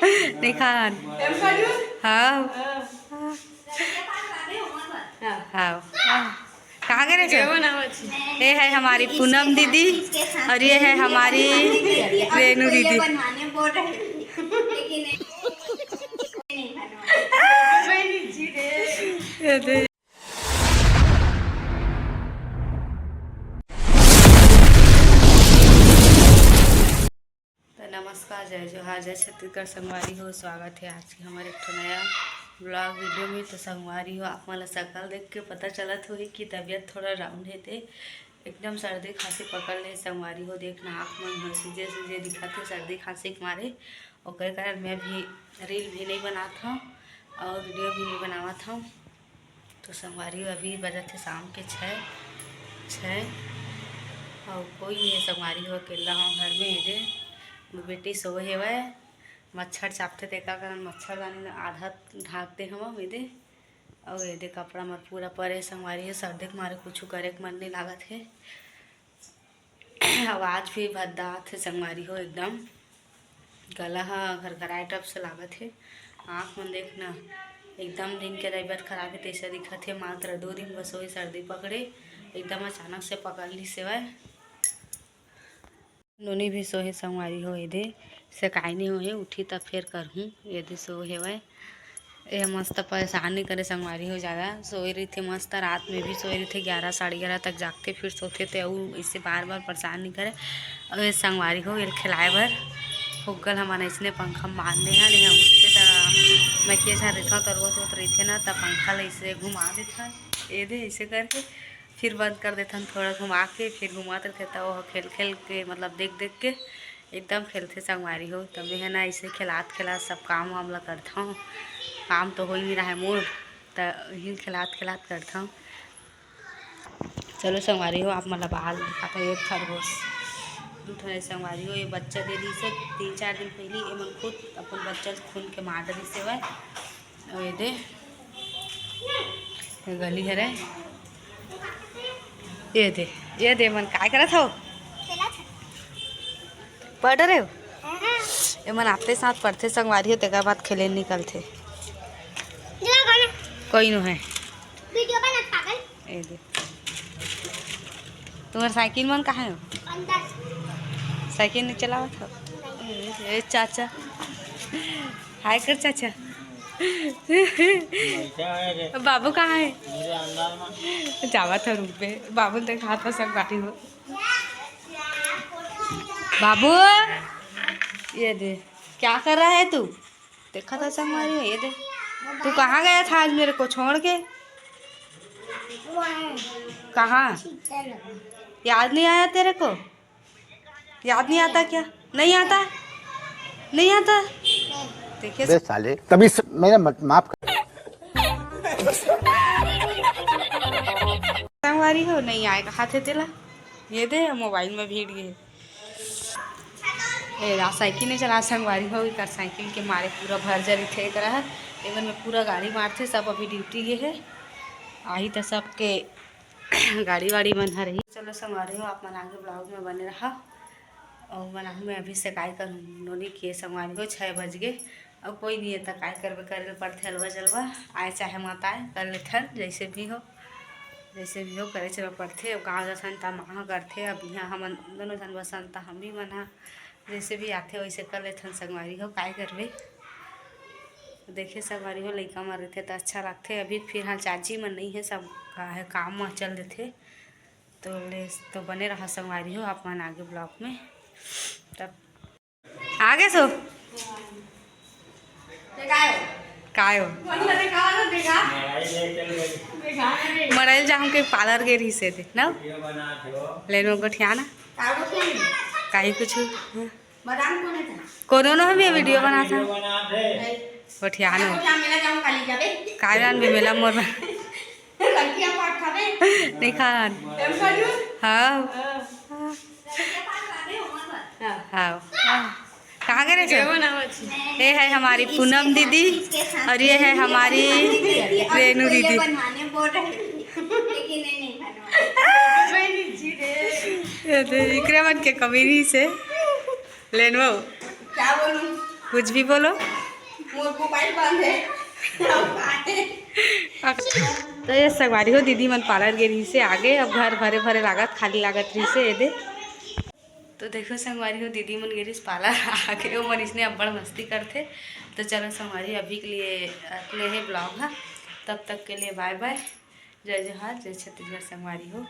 नहीं खान हाँ हाँ कहाँ गए थे? ये है हमारी पूनम दीदी और ये है हमारी रेनू दीदी। तो नमस्कार, जय जोहार, जय छत्तीसगढ़। संगवारी हो, स्वागत है आज के हमारे एक नया ब्लॉग वीडियो में। तो संगवारी हो, आप मला शकल देख के पता चलत हो कि तबीयत थोड़ा डाउन है, थे एकदम सर्दी खांसी पकड़ ले। संगवारी हो, देखना आँख में सीजे सीजे दिखत है सर्दी खांसी के मारे। और कई कारण मैं भी रील भी नहीं बनाता हूँ और वीडियो भी नहीं बनावत हूँ। तो संगवारी हो, अभी बजे थे शाम के 6 और कोई नहीं है। संगवारी हो, अकेला हूँ घर में। ये बेटी सोए हेवे, मच्छर चापते थे का कारण मच्छरदानी आधा ढाकते हम ये और ये कपड़ा मर पूरा परे। संगवारी है, सर्दी के मारे कुछ करे के मन नहीं लागत है। आवाज़ भी भद्दात है संगवारी हो, एकदम गला घर घराए टप से लागत है। आँख में देखना एकदम दिन के तबीयत खराब है तैसे दिखत है। मात्र 2 दिन बस वही सर्दी पकड़े, एकदम अचानक से पकड़ ली सेवाए। नोनी भी सोहे संगवारी हो, ये सकाई नहीं होए उठी तब फिर करहूँ। यदि सो हेवे ये मस्त परेशान नहीं करे संगवारी हो, ज़्यादा सोए रही थे मस्त। रात में भी सोए रही थे 11 साढ़े 11 तक जागते फिर सोते थे और इससे बार बार परेशान नहीं करे। और ये संगवारी हो ये खिलाए भर फुगल हमारे इसने पंखा में बांध दे हैं। लेकिन उससे तो मैं के साथ रहता हूँ तो रोत रही थे ना, तब पंखा ले इसे घुमा देता ये दे ऐसे करके फिर बंद कर देता हूँ। थोड़ा घुमा के फिर घुमाते थे तो वो खेल खेल के मतलब देख देख के एकदम खेलते संगवारी हो। तब है ना इसे खिलात खिलात सब काम वाम ला करता हूँ। काम तो हो ही नहीं रहा है मोर, तो यही खिलात खिलात करता हूँ। चलो संगवारी हो, आप मतलब बाहर दिखाता है। एक खरगोश दूठा है संगवारी हो, ये बच्चा दे दी से 3-4 दिन पहले ये मन खुद अपन बच्चा खून के मार दी से वह और ये दे गली है रे। ये दे मन काय करत हो? पढ़ रहे हो? ये मन आपके साथ पढ़ते संगवारी हो, तेरा बाद खेले निकलते कोई नो है। ये दे तुम्हारा साइकिल मन कहाँ है? साइकिल नहीं चलावत हो? ए चाचा हाय कर चाचा। बाबू कहाँ है? जावा था रूम पे, बाबू ने देखा था संगवारी हो। बाबू ये दे क्या कर रहा है तू? देखा था संगवारी हो, ये दे तू कहाँ गया था आज मेरे को छोड़ के? कहाँ? याद नहीं आया तेरे को? याद नहीं आता क्या? नहीं आता? नहीं आता? देखिए साले तभी मैंने माफ कर। संगवारी हो नहीं आएगा हाथे तेला ये दे मोबाइल में भीड़ गए। साइकिल नहीं चला संगवारी हो, कर साइकिल के मारे पूरा भर जरी थे करा है। एवन में पूरा गाड़ी मारते सब अभी ड्यूटी गए है। आई तो सबके गाड़ी वाड़ी बन रही। चलो संगवारी हो, आप मन आगे ब्लॉग में बने रहा और बना मैं अभी से काय कर नोनी किए संगवारी हो 6 बज गए। अब कोई नहीं है तो काय करवे करे पड़ते हलवा जलवा आए चाहे मत आए कर लेथन जैसे भी हो करे चल पड़ते। अब गाँव जसन ता महा करते। अब यहाँ हम दोनों जन बसन ता हम भी मना जैसे भी आते वैसे कर लेथन संगवारी हो, काय करवे। देखे संगवारी हो लइका मर रहे तो अच्छा लगते। अभी फिलहाल चाची मन नहीं है, सब है काम में चल देते। तो बने रहा संगवारी हो, आप मन आगे ब्लॉग में। तब आगे सो काय हो मराइल जाऊँ के पार्लर के रही से थे ना लेनो गठियाना काही कुछ कोनो न भी वीडियो बना था गठियानो कायरान भी मेला मोर नहीं खान हाँ हाँ कहाँ गए थे? ये है हमारी पूनम दीदी और ये है हमारी रेनू दीदी। इकरे मन के कमीनी से लेनो क्या बोलूं कुछ भी बोलो। मोबाइल बंद है। तो ये संगवारी हो दीदी मन पार्लर गे रही से आगे, अब घर भरे भरे लागत, खाली लागत रही से ये। तो देखो संगवारी हो दीदी मन गे रही पार्लर आगे, वो मन इसने अब बड़ मस्ती करते। तो चलो संगवारी अभी के लिए अपने है ब्लॉग है, तब तक के लिए बाय बाय, जय जोहार, जय छत्तीसगढ़ संगवारी हो।